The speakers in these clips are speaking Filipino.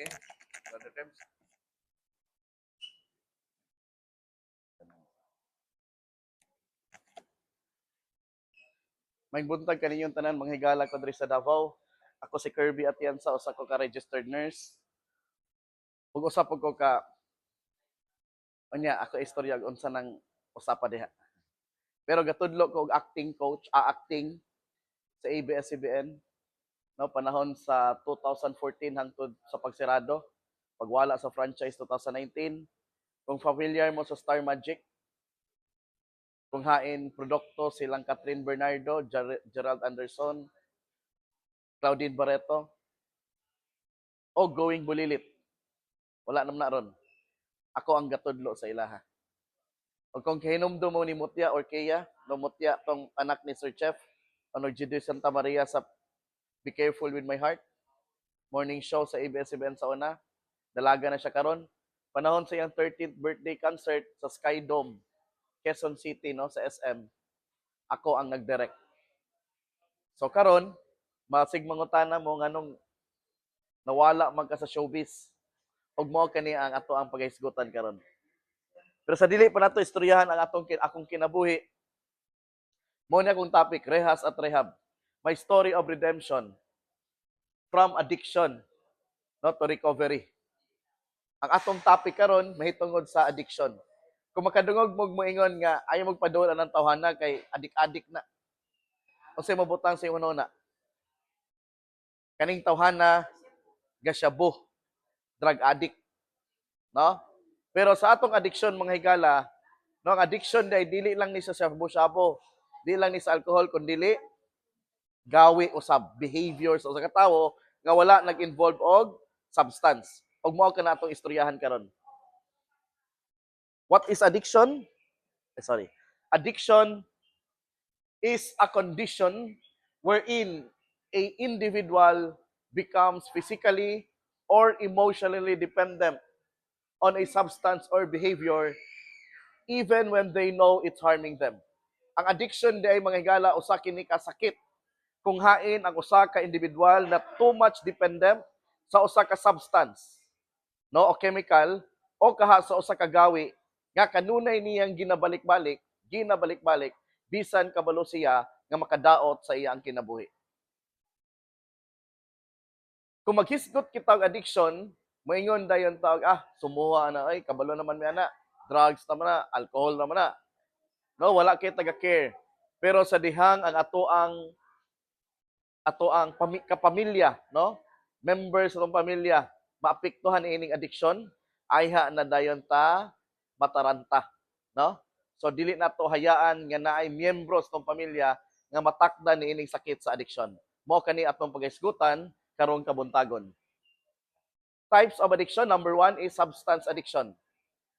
Okay, Brother Debs. May buntag kaninyong tanan mga higala ko diri sa Davao. Ako si Kirby Atienza, usa ko ka registered nurse. Ug usa po ko ka unya ako istorya ug unsa nang usapa diha. Pero gatudlo ko og acting coach, acting sa ABS-CBN no panahon sa 2014 hangtod sa pagsirado, pagwala sa franchise 2019. Kung familiar mo sa Star Magic, kung hain produkto silang Catherine Bernardo, Gerald Anderson, Claudine Barreto, o Going Bulilit. Wala naman na ron. Ako ang gatudlo sa ilaha. O kung hinumdo mo ni Mutya or Kaya, no Mutya tong anak ni Sir Chef, ano Gido Santa Maria sa Be Careful With My Heart, morning show sa ABS-CBN sa una, dalaga na siya karon. Panahon sa iyang 13th birthday concert sa Sky Dome, Quezon City, no, sa SM, ako ang nag-direct. So karon, masig mangutana mo nganong nawala man ka sa showbiz, ug mao kani ang ato ang paghisgutan karon. Pero sa dili pa nato istoryahan ang akong kinabuhi, mo na akong topic, Rehas at Rehab. My story of redemption from addiction, no, to recovery. Ang atong topic karon mahitungod sa addiction. Kung makadungog mo moingon nga ayaw magpadulan ng tawhana kay adik-adik na. Unsay mabutang sa imong na? Kaning tawhana gasyabo, drug addict, no? Pero sa atong addiction mga higala, no, ang addiction day dili lang ni sa shabu-shabu, dili lang ni sa alcohol kundi dili gawi usab behaviors sa katawo nga wala nag-involve og substance. Og mao kana atong istoryahan karon. What is addiction? Addiction is a condition wherein a individual becomes physically or emotionally dependent on a substance or behavior even when they know it's harming them. Ang addiction di ay mga higala usa kini ka sakit kung hain ang usa ka individual na too much dependent sa usa ka substance, no, o chemical o kaha sa usa ka gawi nga kanunay niyang ginabalik-balik bisan kabalo siya nga makadaot sa iyang kinabuhi. Kung maghisgot kita og addiction, moingon dayon tawag sumuha na ay kabalo naman mi ana, drugs naman na, alcohol naman na. No, wala kay taga-care. Pero sa dihang ang ato ang kapamilya, no? Members sa pamilya maapektuhan ining addiction, ayha na dayon ta mataranta, no? So dili nato hayaan nga naay miyembro sa pamilya nga matakdan niining sakit sa addiction. Mao kani atong paghisgutan karong kabuntagon. Types of addiction, number 1 is substance addiction.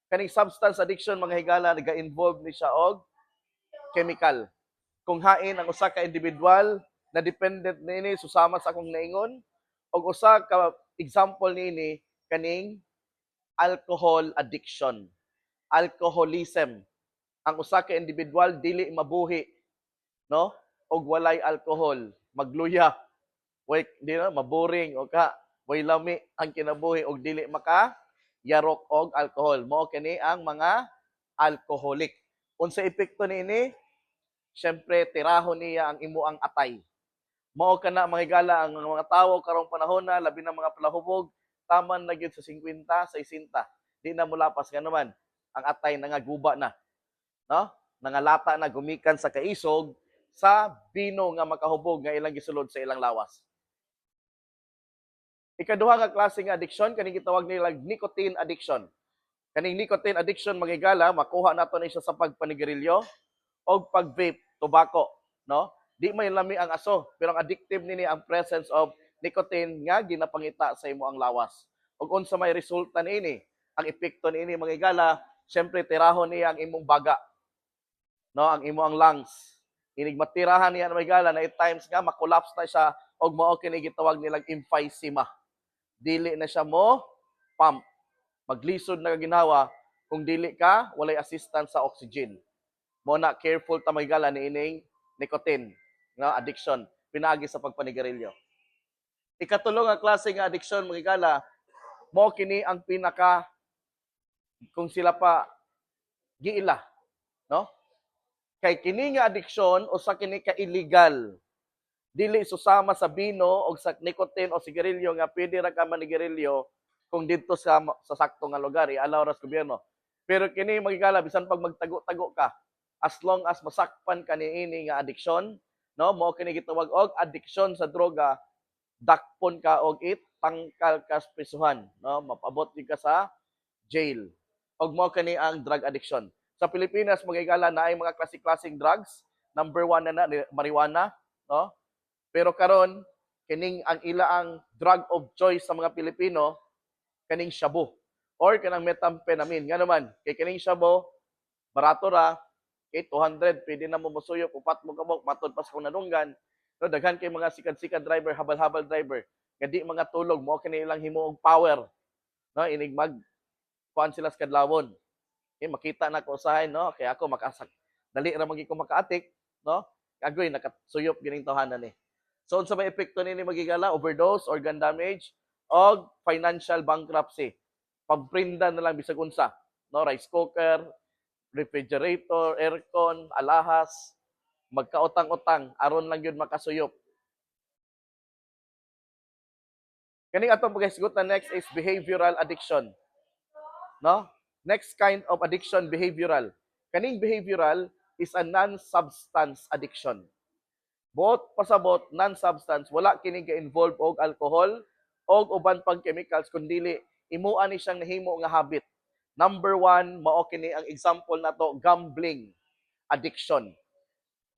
Kaning substance addiction mga higala naga-involve ni siya og chemical. Kung hain ang usa ka individual na dependent niini susama sa akong naingon og usa ka example niini kaning alcohol addiction, alcoholism. Ang usa ka individual dili mabuhi, no, og walay alcohol, magluya, way di na maboring o ka way lami ang kinabuhi og dili maka yarok og alcohol. Mao kini ang mga alcoholic. Unsa epekto niini? Siyempre, tirahon niya ang imuang atay. Mao kana mga higala ang mga tawo karong panahon na labi na mga palahubog, taman na gyud sa 50, 60. Di na mulapas nga naman ang atay nangaguba na. No? Nangalata na gumikan sa kaisog sa bino nga makahubog nga ilang gisulod sa ilang lawas. Ikaduha nga klase nga addiction kaning gitawag nila nicotine addiction. Kaning nicotine addiction mga higala makuha nato na siya sa pagpanigarilyo o pag-vape, tobacco, no? Di may lami ang aso, pero ang addictive nini ang presence of nicotine nga ginapangita sa imo ang lawas. Ug unsa may resulta niini, ang epekto niini mga higala, syempre tirahon niya ang imong baga. No, ang imo ang lungs. Inig matirahan niya mga higala na at times nga makollapse na siya og mao kini gitawag nilang emphysema. Dili na siya mo pump. Maglisod na ginawa kung dili ka walay assistance sa oxygen. Mo na careful ta mahigala ni ining nicotine nga addiction pinaagi sa pagpanigarilyo. Ikatulo nga klase nga addiction mahigala mo kini ang pinaka kung sila pa giila, no? Kay kini nga addiction o sa kini ka illegal. Dili susama sa bino o sa nicotine o sigarilyo nga pwede ra ka manigarilyo kung dito sa sakto nga lugar i-allow ra sa gobyerno. Pero kini magigala bisan pag magtago-tago ka, as long as masakpan ka niini nga addiction, no, mo kini gitawag og addiction sa droga, dakpon ka og tangkal ka sa prisuhan, no, mapabot ka sa jail. Og mo kani ang drug addiction. Sa Pilipinas magigala na ay mga klase-klaseng drugs. Number 1 na marijuana, no? Pero karon kining ang ilaang drug of choice sa mga Pilipino kaning shabu or kanang methamphetamine. Nga naman, kay kining shabu barato ra, kay 200 pwede na mo musuyo upat mo kamok matod pas kung nadunggan. No, daghan kay mga sikat-sikat driver, habal-habal driver, kadi mga tulog mo kini ilang himuog power. No, inig mag kuan sila sa kadlawon. Okay, makita na ko usahay, no? Kaya ako makasak. Dali ra magi ko makaatik, no? Kagoy nakasuyop gining tawhanan ni. So unsa may epekto nini magigala? Overdose, organ damage, og financial bankruptcy. Pagprinda na lang bisag unsa, no? Rice cooker, refrigerator, aircon, alahas, magkautang-utang aron lang yun makasuyop. Kaning atong paghisgutan next is behavioral addiction. No? Next kind of addiction, behavioral. Kaning behavioral is a non-substance addiction. Both pasabot, non-substance, wala kini ga-involve og alcohol og uban pang chemicals kundili imuan ni siyang nahimo nga habit. Number 1, mao kini ang example nato, gambling addiction.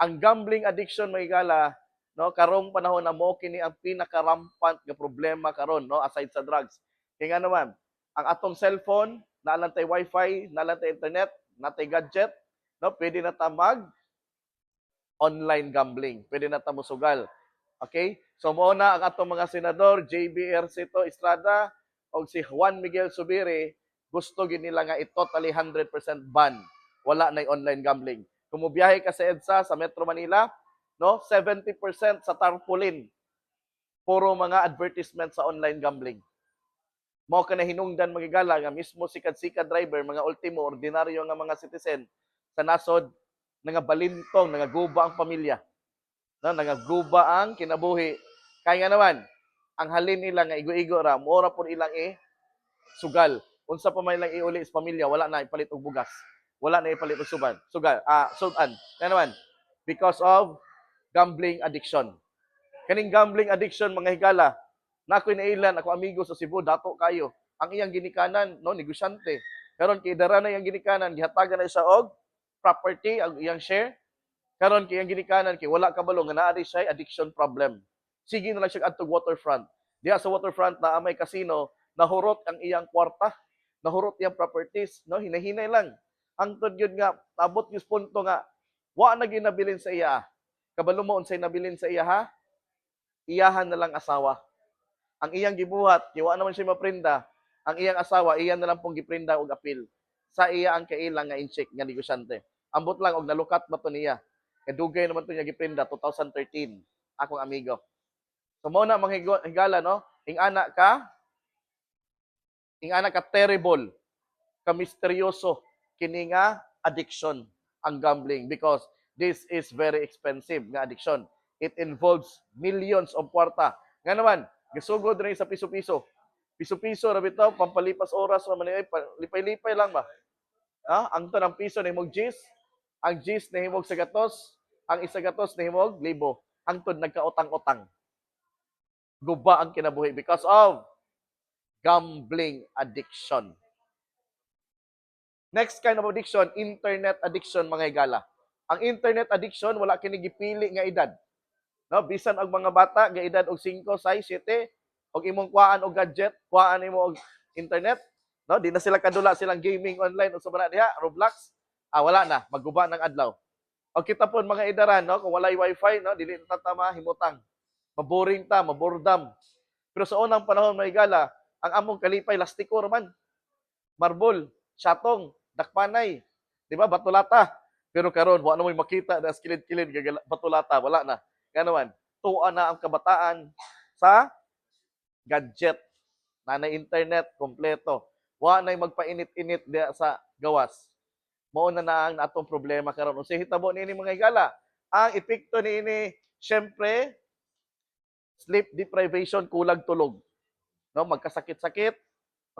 Ang gambling addiction magigala, no, karong panahon na mo kini ang pinaka-rampant nga problema karon, no, aside sa drugs. Kaya nga naman, ang atong cellphone, naalantay wifi, naalantay internet, natay gadget, no, pwede na ta mag online gambling. Pwede na ta musugal. Okay? So mo na ang atong mga senador, JB Ercito Estrada o si Juan Miguel Zubiri, gusto gid nila nga i-totally 100% ban. Wala na online gambling. Kung mobiyahe ka sa EDSA sa Metro Manila, no, 70% sa tarpaulin puro mga advertisement sa online gambling. Mao kana hinungdan magigala nga mismo sikat-sikat driver, mga ultimo ordinaryo nga mga citizen sa nasod nga balintong, nga guba ang pamilya. No, nga guba ang kinabuhi. Kaya nga naman, ang halin nila nga igo-igo ra, mora pud ilang sugal. Unsa pa man ilang iuli sa pamilya, wala na ipalit og bugas. Wala na ipalit og sudan. Sudan. Kaya naman, because of gambling addiction. Kaning gambling addiction mga higala, na ako'y nailan, ako amigo sa Cebu, dato kayo. Ang iyang ginikanan, no, negosyante. Karon kay dara na iyang ginikanan, gihatagan na siya og property, ang iyang share. Karon kay iyang ginikanan, kay wala kabalo nga naa siya addiction problem. Sige na lang siya adtog waterfront. Diha sa waterfront na may casino, nahurot ang iyang kwarta, nahurot iyang properties, no, hinahinay lang. Hangtod yun nga, abot yung punto nga, wa na ginabilin sa iya. Kabalo mo unsay nabilin sa iya ha? Iyahan na lang asawa. Ang iyang gibuhat, wa naman siya maprinda. Ang iyang asawa, iyan na lang pong giprinda og apil. Sa iya ang kailang nga incheck nga negosyante. Ambot lang og nalukat ba to niya. Kadugay naman to niya giprinda 2013. Akong amigo. So mo na mga higala, no? Ing anak ka terrible, ka misteryoso kini nga addiction ang gambling because this is very expensive nga addiction. It involves millions of kwarta. Nga naman, gisugod rin sa piso-piso. Piso-piso ra bitaw pampalipas oras ra man lipay-lipay lang ba? Ha? Ang tanang piso nahimog gis, ang gis nahimog sagatos, ang isagatos nahimog libo. Hangtod nagkautang-utang. Guba ang kinabuhi because of gambling addiction. Next kind of addiction, internet addiction mga higala. Ang internet addiction wala kini gipili nga edad. No, bisan ang mga bata nga edad og 5, 6, 7 og imong kuhaan og gadget, kuhaan nimo og internet, no, di na sila kadula silang gaming online o sobra diha, Roblox. Wala na, magguba ng adlaw. O kita pon mga edaran, no, kung walay wifi, no, dili na tama himutang. Maboring ta, mabordam. Pero sa unang panahon mga higala, ang among kalipay lastiko raman. Marble, syatong, dakpanay, di ba, batulata. Pero karon wa na mo makita na kilid-kilid batulata, wala na. Nga naman, tuwa na ang kabataan sa gadget. nanay internet kompleto. Wa nay magpainit-init diha sa gawas. Mao na ang atong problema karon. Unsay hitabo niini mga higala? Ang epekto niini syempre sleep deprivation, kulag tulog. No, magkasakit-sakit.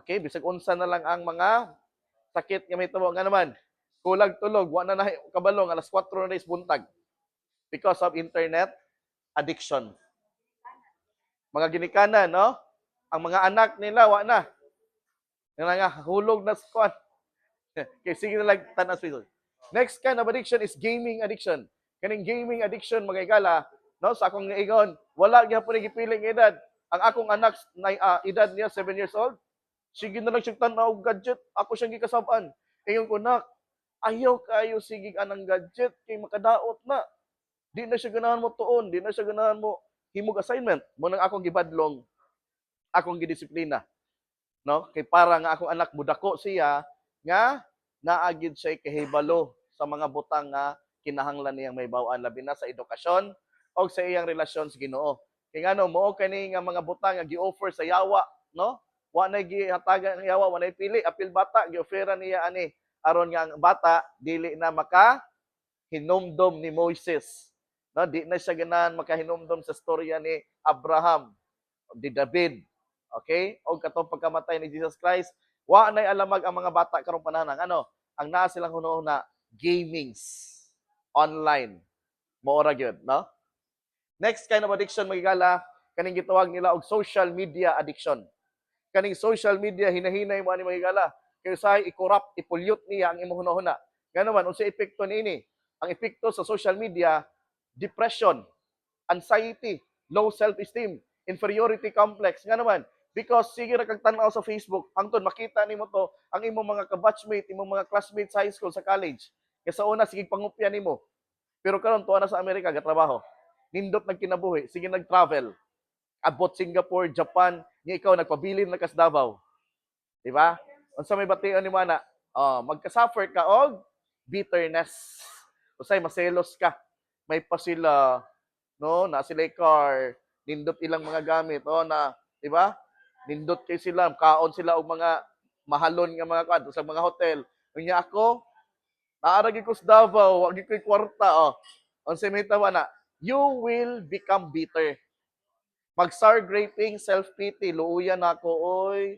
Okay, bisag unsa na lang ang mga sakit nga may tabo nga naman. Kulag tulog, wa na kabalong alas 4 na is buntag because of internet addiction. Mga ginikanan, no? Ang mga anak nila, wa na. Nga nga, hulog na squad. Okay, sige na lang tanas video. Next kind of addiction is gaming addiction. Kaning gaming addiction, mga igala, no? Sa akong ingon, wala gyapon gipili nga edad. Ang akong anak, edad niya 7 years old, sige na lang siyang tanaw gadget, ako siyang gikasab-an. Ingon ko, nak, ayaw kayo sige anang gadget, kay makadaot na. Di na siya ganahan mo tuon, di na siya ganahan mo himog assignment. Mo nang akong gibadlong, akong gidisiplina. No? Kay para nga akong anak mudako siya nga naagid siya kahibalo sa mga butang nga kinahanglan niyang may bawaan labi na sa edukasyon o sa iyang relasyon sa Ginoo. Kay ngano mo kani nga mga butang nga gi-offer sa yawa, no? Wa na gihatagan ang yawa, wa na pili, apil bata gi-offera niya ani aron nga ang bata dili na maka hinumdom ni Moses. No, di na siya ganahan makahinumdom sa storya ni Abraham, ni David. Okay? O katong pagkamatay ni Jesus Christ, wa nay alamag ang mga bata karong panahon. Ano? Ang naa silang huno na gamings online. Moora gyud, no? Next kind of addiction magigala, kaning gitawag nila og social media addiction. Kaning social media hinahinay mo ani magigala. Kay usahay i-corrupt, i-pollute niya ang imong hunahuna. Nga naman unsa epekto niini? Ang epekto sa social media, depression, anxiety, low self-esteem, inferiority complex. Nga naman, because sige ra kag tan-aw sa Facebook, hangtod makita nimo to ang imong mga ka-batchmate, imong mga classmates sa high school, sa college. Kaya sa una, sige pangupya nimo. Pero karon tuwa na sa Amerika, gatrabaho. Nindot nagkinabuhi, sige nag-travel. Abot Singapore, Japan, nga ikaw nagpabilin na kas Davao. Di ba? Unsa may bation ni mana? Magka-suffer ka og bitterness. Usay maselos ka. May pa sila, no, na sila car, nindot ilang mga gamit, na, di ba? Nindot kay sila, kaon sila og mga mahalon nga mga kwan sa mga hotel. Unya ako, naaragi ko sa Davao, wagi ko'y kwarta, Unsay may tawa na, you will become bitter. Mag-sour graping, self-pity, luuyan ako, oy,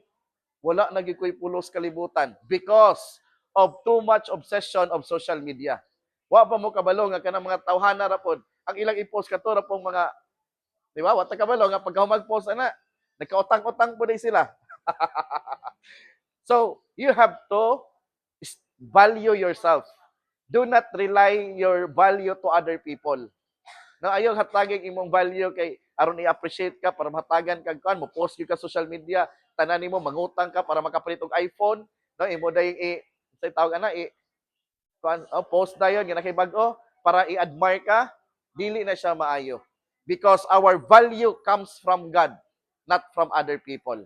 wala na ko'y pulos kalibutan because of too much obsession of social media. Wa pa mo kabalo nga kanang mga tawhana ra pod ang ilang i-post kato ra pong mga, di ba? Wa ta kabalo nga pagka mag-post ana, nagkautang-utang po din sila. So, you have to value yourself. Do not rely your value to other people. No, ayaw hatagin imong value kay aron i-appreciate ka para mahatagan kag kan mo post ka social media, tanan nimo mangutang ka para makapalit og iPhone, no? Imo day say tawag ana post dayon nga kay bag-o para i-admire ka, dili na siya maayo. Because our value comes from God, not from other people.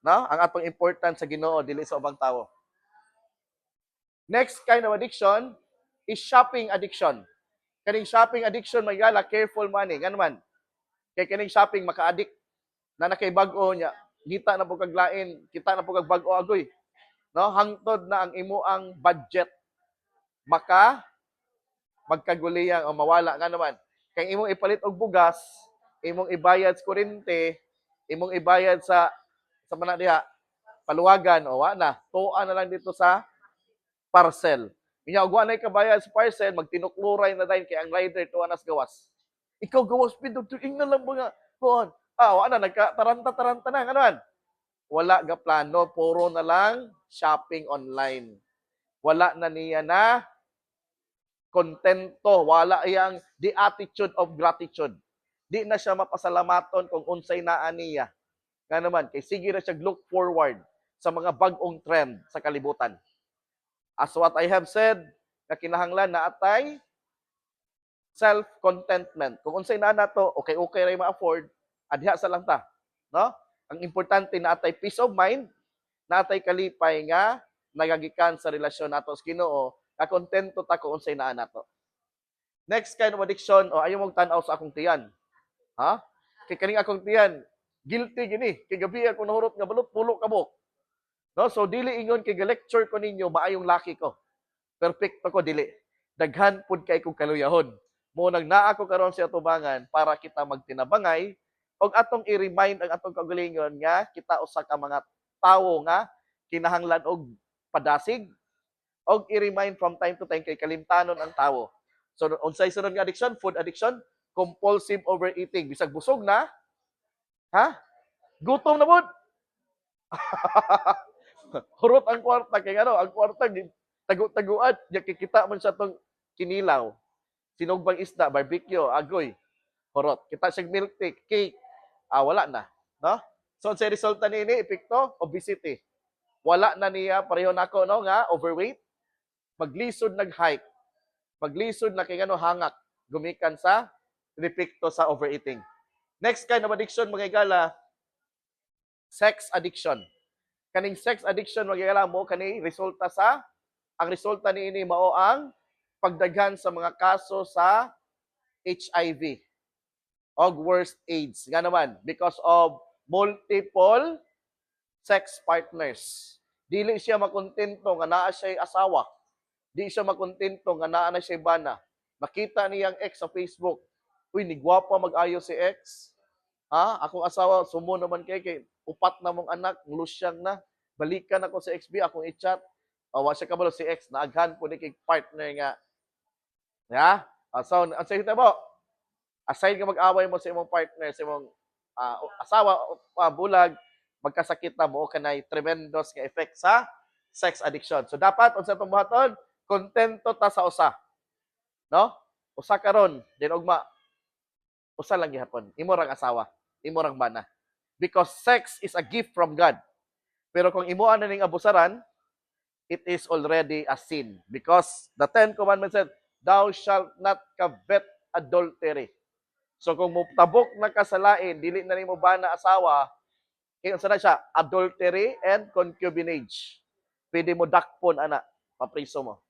No? Ang atong important sa Ginoo dili sa ubang tawo. Next kind of addiction is shopping addiction. Kaning shopping addiction magala careful money, ganman. Kay kaning shopping maka-addict na nakay bag-o nya, kita na po kag lain, kita na po kag bag-o agoy. No, hangtod na ang imo ang budget magkaguliyang o mawala nga naman. Kay imong ipalit og bugas, imong ibayad sa kuryente, imong ibayad sa mana diha paluwagan o wa na, tuwa na lang dito sa parcel. Inya og wa nay kabayad sa parcel, magtinukluray na dayon kay ang rider tuwa nas gawas. Ikaw gawas pid tuing na lang mga kuan. Wa na nagka-taranta-taranta na nganon. Wala ga plano, puro na lang shopping online. Wala na niya na kontento, wala iyang the attitude of gratitude. Di na siya mapasalamaton kung unsay naa niya. Nga naman, kay sige na siya look forward sa mga bag-ong trend sa kalibutan. As what I have said, na kinahanglan na atay self-contentment. Kung unsay na nato, okay ray ma-afford, adha sa lang ta. No? Ang importante na atay peace of mind, na atay kalipay nga nagagikan sa relasyon nato sa Ginoo, na kontento ta kung unsay naa nato. Next kind of addiction, ayaw mong tan-aw sa akong tiyan. Ha? Kay kaning akong tiyan, Guilty gini. Kay gabi ako nahurot nga balot pulo ka mo. No? So dili ingon kay lecture ko ninyo maayong laki ko. Perfecto ko dili. Daghan pud kay kong kaluyahon. Mo nang naa ko karon sa atubangan para kita magtinabangay og atong i-remind ang atong kaugalingon nga kita usa ka mga tawo nga kinahanglan og padasig og i-remind from time to time kay kalimtanon ang tawo. So unsay sunod nga addiction? Food addiction, compulsive overeating. Bisag busog na, ha? Gutom na pud. Hurot ang kwarta kay ano, ang kwarta tagu-taguan, nya kikita man sa tong kinilaw. Sinugbang isda, barbecue, agoy, hurot. Kita siyang milk tea, cake, wala na, no? So sa resulta niini epekto obesity. Wala na niya pareho nako no nga overweight, maglisod nag-hike, maglisod na kay ano hangak, gumikan sa epekto sa overeating. Next kind of addiction mga igala, sex addiction. Kaning sex addiction mga igala mo kani resulta sa ang resulta niini mao ang pagdaghan sa mga kaso sa HIV o worst AIDS. Nga naman, because of multiple sex partners. Dili siya makontento nga naa siya asawa. Di siya makontento nga naa na siya bana. Makita niyang ex sa Facebook. Uy, ni gwapa mag-ayo si ex. Ha? Akong asawa, sumo naman kay upat na mong anak, lusyang na. Balikan ako sa XB, akong i-chat. Wa siya kabalo si ex, naaghan po ni kay partner nga. Ya? So, ang sa mo, aside ka mag-away mo sa imong partner, sa imong asawa, bulag, magkasakit na mo, kanay tremendous nga effect sa sex addiction. So, dapat, unsa itong buhaton, kontento ta sa usa. No? Usa karon din ugma, usa lang gihapon. Imo rang asawa, imo rang bana. Because sex is a gift from God. Pero kung imo ana ning abusaran, it is already a sin. Because the 10 Commandments said, thou shalt not covet adultery. So kung mutabok na kasalain, dili na nimo bana asawa, kaya sa na siya, adultery and concubinage. Pwede mo dakpon, ana, papriso mo.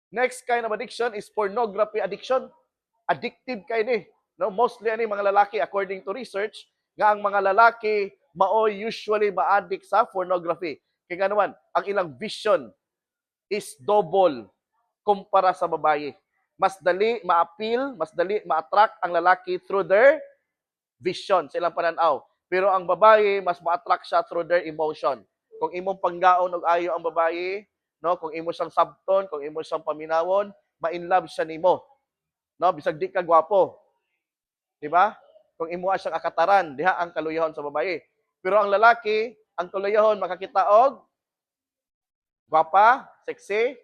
Next kind of addiction is pornography addiction. Addictive kay ni. No? Mostly ani mga lalaki, according to research, nga ang mga lalaki mao usually ma-addict sa pornography. Kaya nga naman, ang ilang vision is double kumpara sa babae. Mas dali ma-appeal, mas dali ma-attract ang lalaki through their vision sa ilang pananaw. Pero ang babae, mas ma-attract siya through their emotion. Kung imong panggaon og ayo ang babae, no, kung imo siyang sabton, kung imo siyang paminawon, ma-inlove siya nimo. No, bisag di ka gwapo. Di ba? Kung imo siyang akataran, diha ang kaluyahon sa babae. Pero ang lalaki, ang kaluyahon makakita og gwapa, sexy,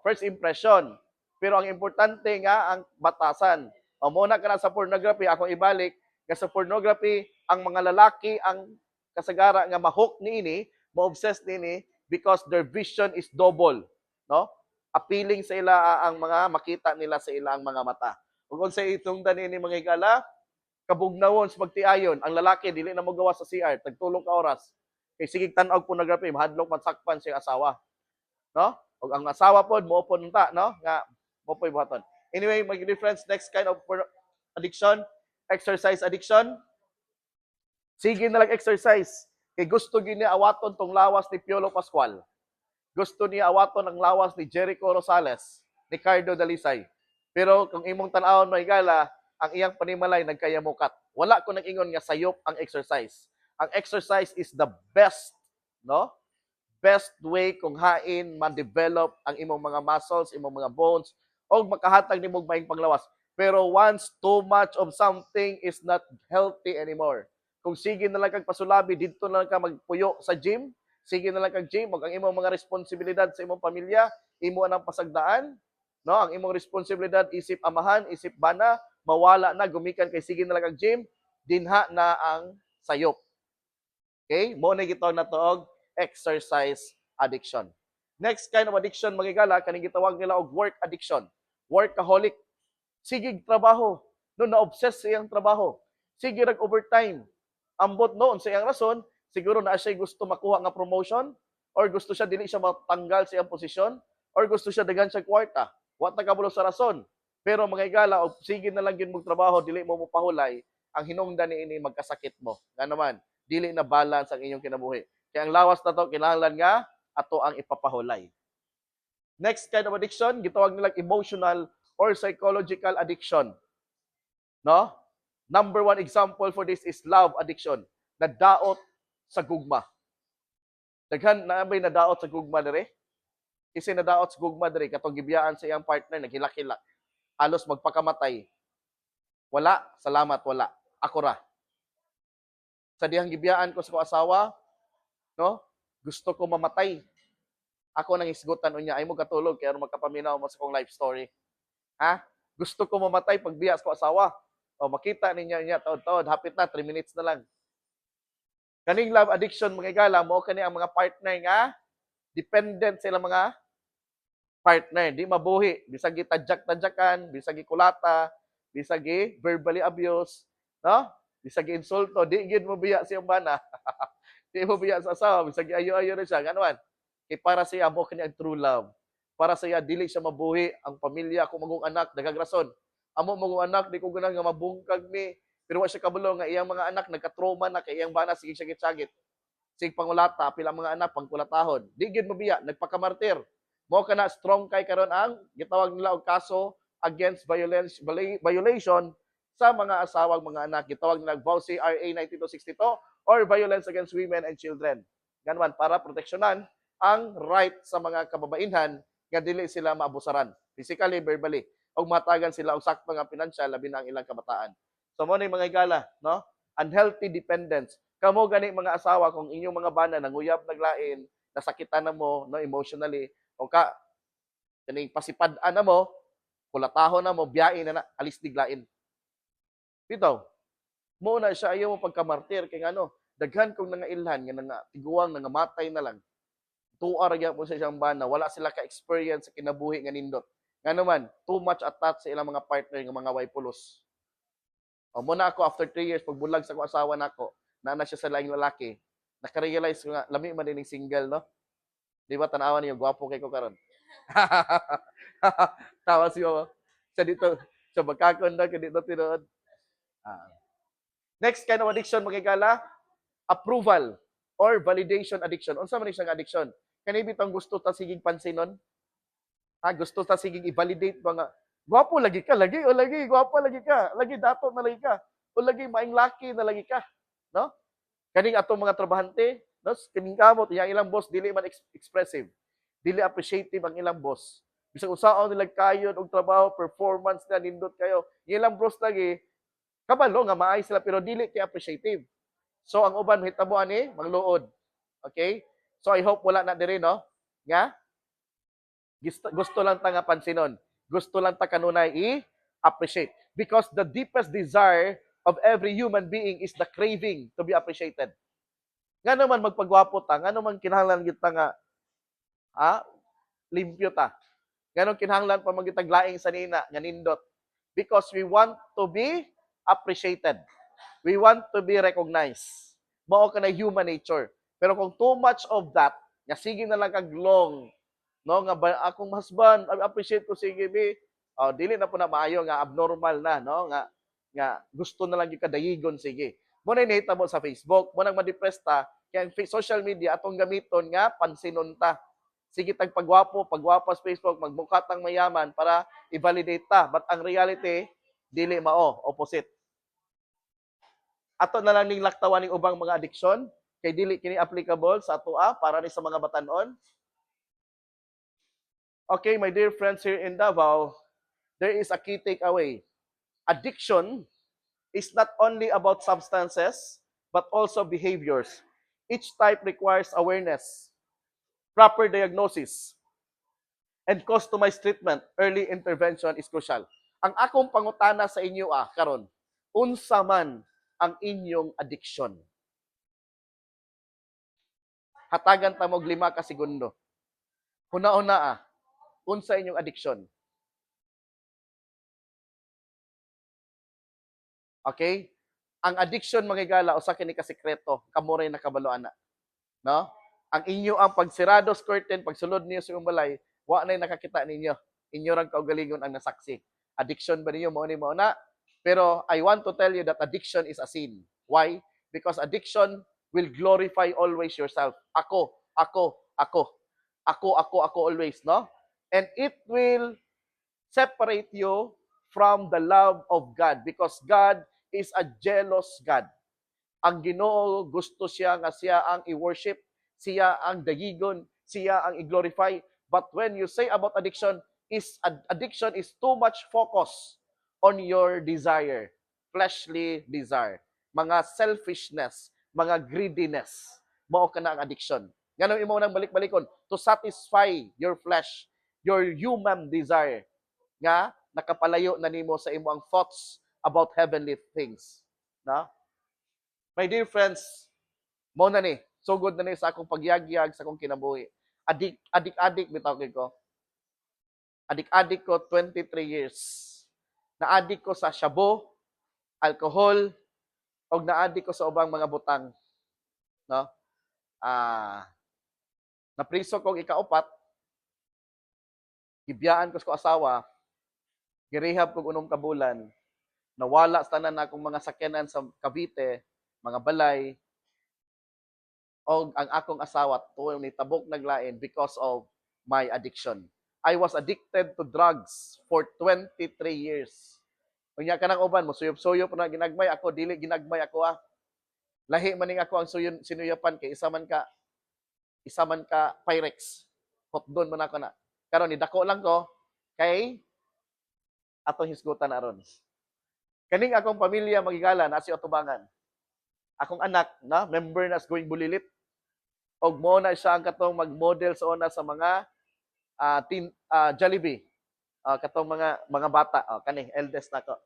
first impression. Pero ang importante nga ang batasan. Muna ka na sa pornography, akong ibalik, kasi sa pornography, ang mga lalaki, ang kasagara nga ma-hook niini, ma-obsess niini, because their vision is double. No? Appealing sa ila ang mga makita nila sa ilang mga mata. Kung sa itong danini mga igala, kabugnawon sa pagtiayon, ang lalaki, dili na magawa sa CR, tagtulong ka oras. Kay sigig tanaw pornography, mahadlok matsakpan siyang asawa. No? O ang asawa po, moupon ta, no? Nga, mopoy buhaton. Anyway, mag-difference, next kind of addiction, exercise addiction. Sige na lang exercise. Kay gusto gini awaton tong lawas ni Piolo Pascual. Gusto niya awaton ang lawas ni Jericho Rosales, ni Cardo Dalisay. Pero kung imong tan-awon maigala, ang iyang panimalay nagkayamukat. Wala ko nag-ingon nga sayop ang exercise. Ang exercise is the best, no? Best way kung hain ma-develop ang imong mga muscles, imong mga bones, o makahatag nimong maing panglawas. Pero once too much of something is not healthy anymore. Kung sige na lang kag pasulabi, dito na lang ka magpuyo sa gym, sige na lang kag gym, ang imong mga responsibilidad sa imong pamilya, imo anang pasagdaan, no? Ang imong responsibilidad isip amahan, isip bana, mawala na, gumikan kay sige na lang kag gym, dinha na ang sayop. Okay? Mo na gitawag na to exercise addiction. Next kind of addiction mga igala, kaning gitawag nila og work addiction. Workaholic. Sige trabaho. No na-obsess sa iyang trabaho. Sige nag-overtime. Ambot noon sa iyang rason, siguro na siya gusto makuha nga promotion, or gusto siya dili siya matanggal sa iyang posisyon, or gusto siya daghan siya kwarta. Wa ta kabulo sa rason. Pero mga igala, og sige na lang gyud mo trabaho, dili mo mopahulay, ang hinungdan niini magkasakit mo. Nga naman, dili na balance ang inyong kinabuhi. Kaya ang lawas na to, kinahanglan nga, ato ang ipapahulay. Next kind of addiction, gitawag nilang emotional or psychological addiction. No? Number one example for this is love addiction. Nadaot sa gugma. Daghan na may nadaot sa gugma dire. Kasi nadaot sa gugma dire katong gibiyaan sa iyang partner naghilak-hilak. Halos magpakamatay. Wala, salamat, wala. Ako ra. Sa dihang gibiyaan ko sa ko asawa, no? Gusto ko mamatay. Ako nang isgutan unya ay mo katulog kaya magkapaminaw mo sa kong life story. Ha? Gusto ko mamatay pag biya sa ko asawa. O makita ninyo niya taod-taod, hapit na 3 minutes na lang. Kaning love addiction mga igala mo kani ang mga partner nga dependent sila mga partner, di mabuhi, bisag gitadyak-tadyakan, bisag gikulata, bisag verbally abuse, no? Bisag insulto, di gid mo biya siyang bana. Di mo biya sa asawa, bisag ayo-ayo na siya, ganuan. Kay para siya mo kani ang true love. Para siya dili siya mabuhi ang pamilya ko magong anak dagagrason. Amo magong anak di ko ganang nga mabungkag mi, pero wa siya kabalo nga iyang mga anak nagka-trauma na kay iyang bana sige sagit-sagit. Sig pangulata pila mga anak pangkulatahon. Di gid mabiya nagpakamartir. Mo kana strong kay karon ang gitawag nila og kaso against violation sa mga asawang mga anak. Gitawag nila VAUSI RA 9262 or Violence Against Women and Children. Ganwan para proteksyonan ang right sa mga kababainhan nga dili sila maabusaran physically, verbally, o matagan sila og sakto nga pinansyal labi na ang ilang kabataan. So mo ni mga igala, no? Unhealthy dependence. Kamo gani mga asawa kung inyong mga bana nanguyab naglain, nasakitan na mo no emotionally o ka kaning pasipad-an na mo, kulatahon na mo, biyain na alis diglain. Bitaw, mo na siya ayaw mo pagkamartir kay ano, daghan kong nangailhan nga nga tiguang nangamatay na lang. Tuwa ra po sa isang bana, wala sila ka-experience sa kinabuhi nga nindot. Nga naman, too much attached sa ilang mga partner nga mga waipulos. O muna ako after 3 years pagbulag sa ko asawa nako, na siya sa laing lalaki. Naka-realize ko nga lami man dining single, no? Di ba tanawan niyo gwapo kay ko karon. Tawa siyo sa dito sa bagkakon na dito tinuod. Next kind of addiction mga igala, approval or validation addiction. Unsa man ni siyang addiction? Kani bitang gusto ta sigig pansinon? Ha, gusto ta sigig i-validate ba nga gwapo lagi ka, lagi o lagi gwapo lagi ka, lagi dato na lagi ka, o lagi maing laki na lagi ka, no? Kaning atong mga trabahante, no, kining kamot yang ilang boss dili man expressive. Dili appreciative ang ilang boss. Bisag usaon nila kayo og trabaho, performance na nindot kayo. Ilang boss lagi kabalo nga maay sila pero dili kay appreciative. So ang uban hitabo ani mangluod. Okay? So I hope wala na diri no nga gusto lang ta nga pansinon. Gusto lang ta kanunay i-appreciate because the deepest desire of every human being is the craving to be appreciated. Nga naman magpagwapo ta, nga naman kinahanglan kita nga limpyo ta. Nga naman kinahanglan pa magitaglaing sa nina nga nindot because we want to be appreciated. We want to be recognized. Mao ka na human nature. Pero kung too much of that, nga sige na lang kag long, no nga akong husband, appreciate ko sige bi. Dili na po na maayo nga abnormal na, no? Nga gusto na lang gikadayigon sige. Mo na nahitabo sa Facebook, mo nang ma-depress ta, kaya ang social media atong gamiton nga pansinon ta. Sige tagpagwapo, pagwapo sa Facebook, magmukha tang mayaman para i-validate ta. But ang reality, dili mao, opposite. Ato na lang ning laktawan ning ubang mga addiction kay dili kini applicable sa atoa para ni sa mga batan-on. Okay, my dear friends here in Davao, there is a key takeaway. Addiction is not only about substances, but also behaviors. Each type requires awareness, proper diagnosis, and customized treatment. Early intervention is crucial. Ang akong pangutana sa inyo karon, unsa man ang inyong addiction? Hatagan ta mo 5 ka segundo. Una-una unsa inyong addiction? Okay? Ang addiction mga igala usa kini ka sekreto, kamo ray nakabaloan na. No? Ang inyo ang pagsirado sa curtain, pagsulod niyo sa balay, wa na nakakita ninyo. Inyo rang kaugalingon ang nasaksi. Addiction ba ninyo mao ni mao na? Pero I want to tell you that addiction is a sin. Why? Because addiction will glorify always yourself. Ako, ako, ako. Ako always, no? And it will separate you from the love of God because God is a jealous God. Ang Ginoo gusto siya nga siya ang i-worship, siya ang dagigon, siya ang i-glorify. But when you say about addiction is too much focus on your desire, fleshly desire, mga selfishness, mga greediness, mao kana ang addiction. Ganun imo nang balik-balikon to satisfy your flesh, your human desire nga nakapalayo na nimo sa imo ang thoughts about heavenly things. Na? My dear friends, mo na ni, sugod na ni sa akong pagyagyag sa akong kinabuhi. Adik bitaw ko. Adik ko 23 years. Na-addict ko sa shabu, alcohol, o na-addict ko sa ubang mga butang. No? Napriso kong ikaupat, gibiyaan ko sa asawa, girehab kong unong kabulan, nawala sa tanan akong mga sakyanan sa Cavite, mga balay, o ang akong asawa tuwing nitabok naglain because of my addiction. I was addicted to drugs for 23 years. Unya kanang uban mo suyop-suyop na ginagmay ako, dili ginagmay ako Lahi man ning ako ang sinuyapan kay isa man ka Pyrex. Hotdon man ako na. Karon ni dako lang ko kay atong hisgutan aron. Kaning akong pamilya magigala na si Otubangan. Akong anak na member na sa Going Bulilit. Og mo na siya ang katong mag-model sa una sa mga Jollibee. Katong mga bata, kani eldest nako.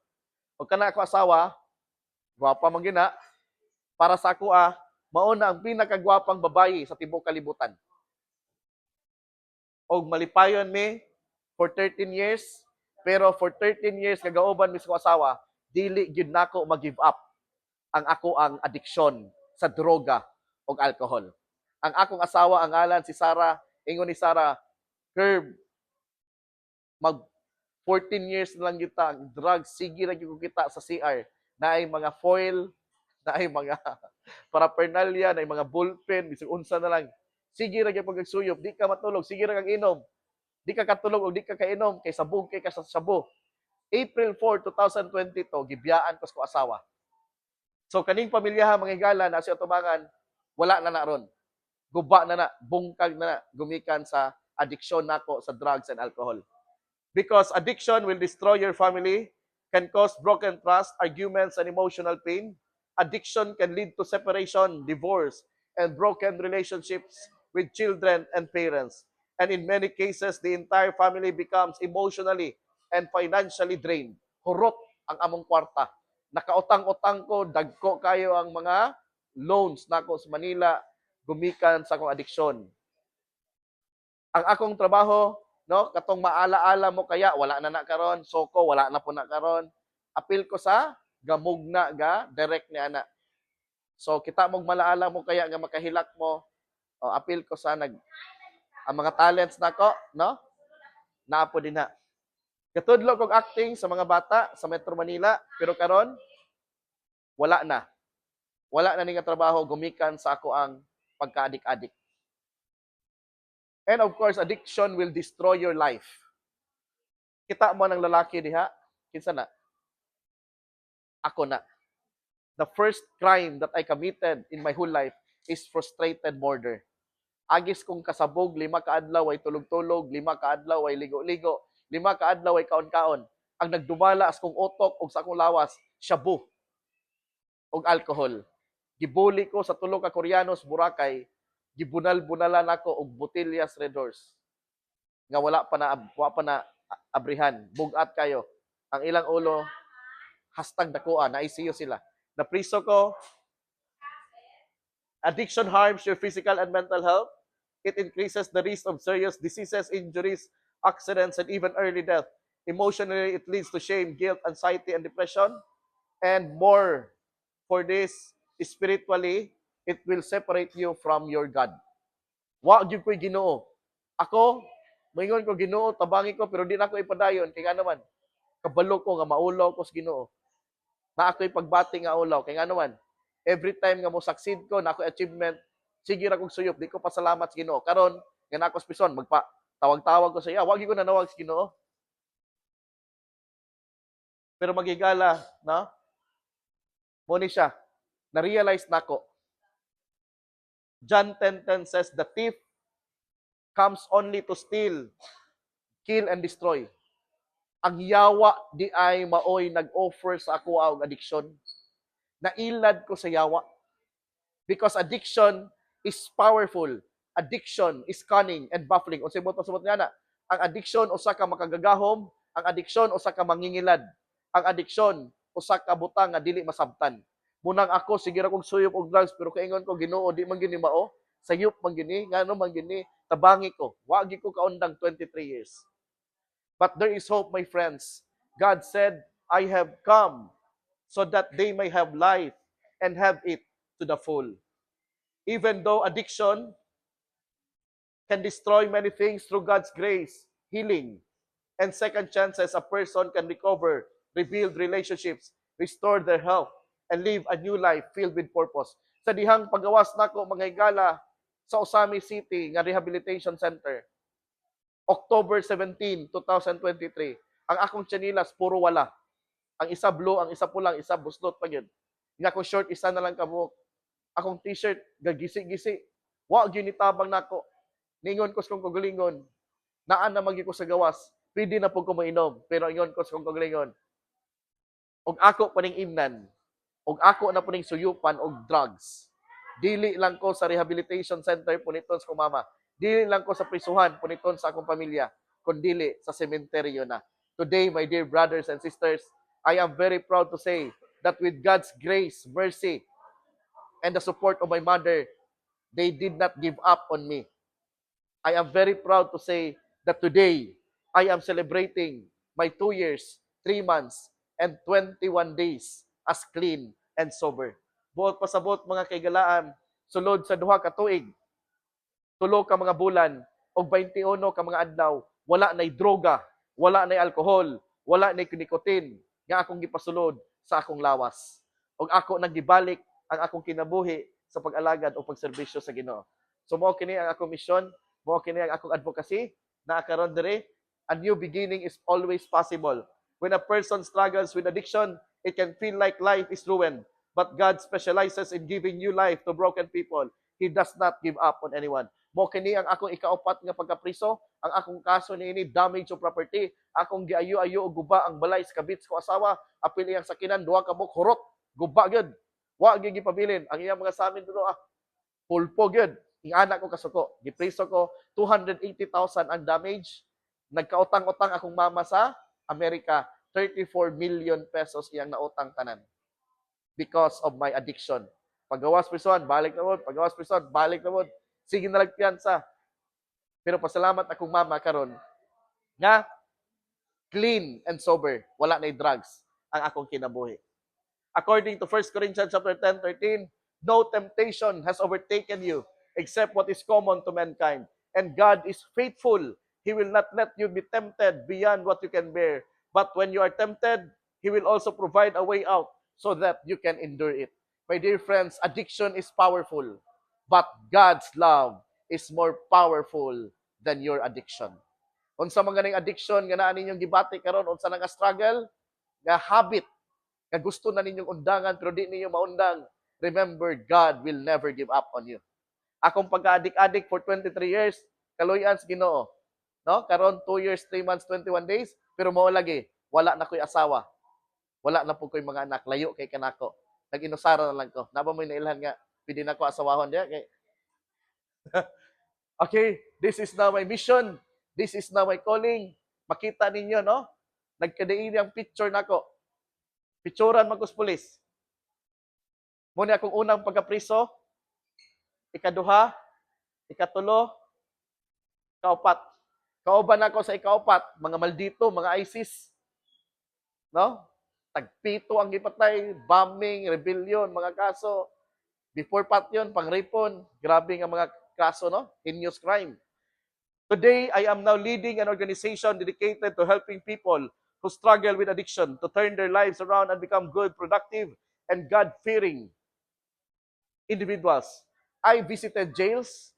Og kana ako asawa, gwapa man gina. Para sa ako mao na ang pinakagwapang babayi sa tibuok kalibutan. Og malipayon mi for 13 years, pero for 13 years kagauban mi sa asawa, dili gyud nako mag-give up ang ako ang addiction sa droga o alcohol. Ang akong asawa, ang ngalan si Sarah, ingon ni Sarah, Herb, mag 14 years na lang kita, drugs, sige na ko kita sa CR, na ay mga foil, na ay mga paraphernalia, na ay mga ballpen, bisig unsa na lang. Sige ra gyud pagsuyop, di ka matulog, sige ra kang inom. Di ka katulog o di ka kainom, kay sabog kay ka sa sabo. April 4, 2022, gibiyaan ko sa asawa. So kaning pamilyaha mga higala na si Otubangan, wala na ron. Guba na bungkag na gumikan sa addiction nako sa drugs and alcohol. Because addiction will destroy your family, can cause broken trust, arguments, and emotional pain. Addiction can lead to separation, divorce, and broken relationships with children and parents. And in many cases, the entire family becomes emotionally and financially drained. Hurot ang among kwarta. Nakautang-utang ko, dagko kayo ang mga loans nako sa Manila, gumikan sa akong addiction. Ang akong trabaho, no, katong maala-ala mo kaya wala na karon, soko wala na po na karon. Apil ko sa gamugna ga direct ni ana. So kita mong malaala mo kaya nga makahilak mo. Apil ko sa ang mga talents nako, no? Naapo din na. Katudlo kog acting sa mga bata sa Metro Manila, pero karon wala na. Wala na ni nga trabaho gumikan sa ako ang pagka-adik-adik. And of course, addiction will destroy your life. Kita mo ng lalaki diha, kinsa na? Ako na. The first crime that I committed in my whole life is frustrated murder. Agis kong kasabog, 5 kaadlaw ay tulog-tulog, 5 kaadlaw ay ligo-ligo, 5 kaadlaw ay kaon-kaon. Ang nagdumala sa kong utok o sa akong lawas, shabu o alcohol. Gibuli ko sa 3 ka Koreanos Boracay, gibunal-bunalan ako og botellas Red Horse. Nga wala pa na abrihan, bugat kayo. Ang ilang ulo #dakuan, na ICU sila. Napriso ko. Addiction harms your physical and mental health. It increases the risk of serious diseases, injuries, accidents, and even early death. Emotionally, it leads to shame, guilt, anxiety, and depression. And more for this, spiritually, it will separate you from your God. Wa gyud ko'y Ginoo. Ako, moingon ko Ginoo, tabangi ko pero di na ko ipadayon kay nga naman kabalo ko nga maulaw ko sa Ginoo. Na ako'y pagbati nga ulaw. Kaya nga naman, every time nga mo succeed ko, na ako'y achievement, sige ra kong suyop, di ko pasalamat sa Ginoo. Karon, nga na ako spison, tawag-tawag ko sa iya. Wag ko nanawag sa Ginoo. Pero magigala, no? Mo ni siya, na-realize nako. John 10:10 says, the thief comes only to steal, kill, and destroy. Ang yawa di ay maoy nag-offer sa ako ang addiction. Nailad ko sa yawa. Because addiction is powerful. Addiction is cunning and baffling. O sibot nga na, ang addiction usa ka makagagahom, ang addiction usa ka mangingilad. Ang addiction usa ka butang nga dili masabtan. Munang ako sige ra kog suyop og drugs pero kaingon ko Ginoo di man gini mao. Sayop man gini, ngano man gini, tabangi ko. Wa gyud ko kaundang 23 years. But there is hope, my friends. God said, I have come so that they may have life and have it to the full. Even though addiction can destroy many things through God's grace, healing, and second chances, a person can recover, rebuild relationships, restore their health, and live a new life filled with purpose. Sa dihang pagawas nako mga higala sa Osami City nga Rehabilitation Center, October 17, 2023, ang akong chanilas puro wala. Ang isa blue, ang isa pulang, isa buslot pa yun. Nga akong short, isa na lang kabuok. Akong t-shirt, gagisi-gisi. Wa ginitabang nako. Ningon ko sa kong kagalingon. Naan na magi ko sa gawas. Pwede na po ko mainom. Pero ingon ko sa kong kagalingon. Og ako paning imnan. Og ako na paning suyupan og drugs. Dili lang ko sa rehabilitation center puniton sa kong mama. Dili lang ko sa prisuhan puniton sa akong pamilya. Kundili sa sementeryo na. Today, my dear brothers and sisters, I am very proud to say that with God's grace, mercy, and the support of my mother, they did not give up on me. I am very proud to say that today, I am celebrating my 2 years, 3 months, and 21 days as clean and sober. Buot pasabot mga kaigalaan, sulod sa duha ka tuig, 3 ka mga bulan, o 21 ka mga adlaw, wala na'y droga, wala na'y alcohol, wala na'y nicotine, nga akong gipasulod sa akong lawas. Og ako naggibalik ang akong kinabuhi sa pag-alagad o pagserbisyo sa Ginoo. So mao kini ang akong mission, mao kini ang akong advocacy, na karon diri, a new beginning is always possible. When a person struggles with addiction, it can feel like life is ruined. But God specializes in giving new life to broken people. He does not give up on anyone. Mo kini ang akong ikaapat nga pagkapriso, ang akong kaso niini damage of property, akong giayo-ayo og guba ang balay sa kabits ko asawa, apil iyang sakinan duha ka buk hurot, guba gyud. Wa gyud gipabilin ang iyang mga samin dito pulpo gyud. Ing anak ko kasuko, gipriso ko 280,000 ang damage. Nagkautang-utang akong mama sa Amerika, 34 million pesos iyang nautang tanan because of my addiction. Pagawas prison, balik na mo. Pagawas prison, balik na mo. Sige na lang piyansa. Pero pasalamat akong mama karon nga clean and sober. Wala na drugs ang akong kinabuhi. According to 1 Corinthians chapter 10:13, no temptation has overtaken you except what is common to mankind. And God is faithful. He will not let you be tempted beyond what you can bear. But when you are tempted, He will also provide a way out so that you can endure it. My dear friends, addiction is powerful, but God's love is more powerful than your addiction. Unsa man ganing addiction nga naa ninyong gibati karon, unsa nga struggle, nga habit, nga gusto na ninyong undangan pero di ninyo maundang, remember, God will never give up on you. Akong pagka-adik-adik for 23 years, kaluyan sa Ginoo. No? Karon 2 years, 3 months, 21 days, pero mao lagi, wala na ko'y asawa. Wala na po ko'y mga anak, layo kay kanako. Nag-inusara na lang ko. Naba mo'y nailhan nga, pwede na ko asawahon diya. Okay. Okay, this is now my mission. This is now my calling. Makita ninyo, no? Nagkadaili ang picture nako. Picturean magkus pulis. Muna akong unang pagkapriso, ikaduha, ikatulo, kaupat. Kauban ako sa ikaupat, mga maldito, mga ISIS. No? Tagpito ang gipatay, bombing, rebellion, mga kaso. Before pat yun, pangripon. Grabe nga mga kaso, no? Heinous crime. Today, I am now leading an organization dedicated to helping people who struggle with addiction to turn their lives around and become good, productive, and God-fearing individuals. I visited jails